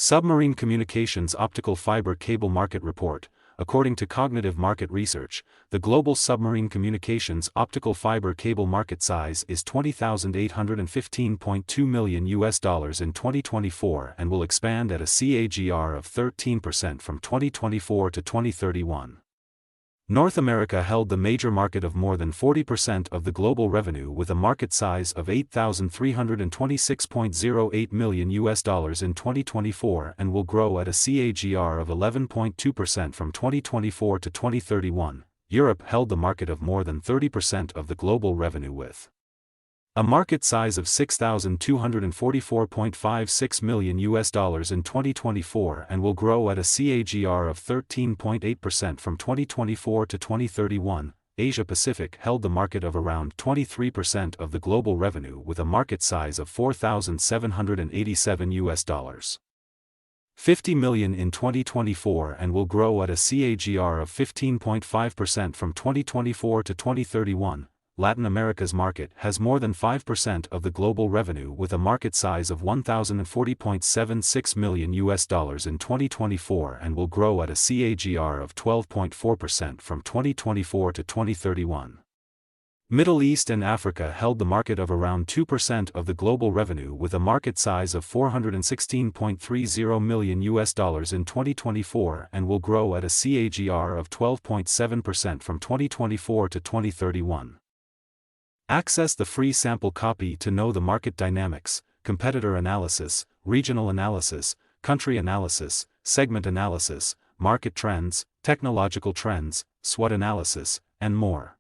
Submarine Communications Optical Fiber Cable Market Report. According to Cognitive Market Research, the global submarine communications optical fiber cable market size is $20,815.2 million in 2024 and will expand at a CAGR of 13% from 2024 to 2031. North America held the major market of more than 40% of the global revenue with a market size of $8,326.08 million in 2024 and will grow at a CAGR of 11.2% from 2024 to 2031. Europe held the market of more than 30% of the global revenue with a market size of $6,244.56 million in 2024 and will grow at a CAGR of 13.8% from 2024 to 2031. Asia Pacific held the market of around 23% of the global revenue with a market size of $4,787 $50 million in 2024 and will grow at a CAGR of 15.5% from 2024 to 2031. Latin America's market has more than 5% of the global revenue with a market size of $1,040.76 million in 2024 and will grow at a CAGR of 12.4% from 2024 to 2031. Middle East and Africa held the market of around 2% of the global revenue with a market size of $416.30 million in 2024 and will grow at a CAGR of 12.7% from 2024 to 2031. Access the free sample copy to know the market dynamics, competitor analysis, regional analysis, country analysis, segment analysis, market trends, technological trends, SWOT analysis, and more.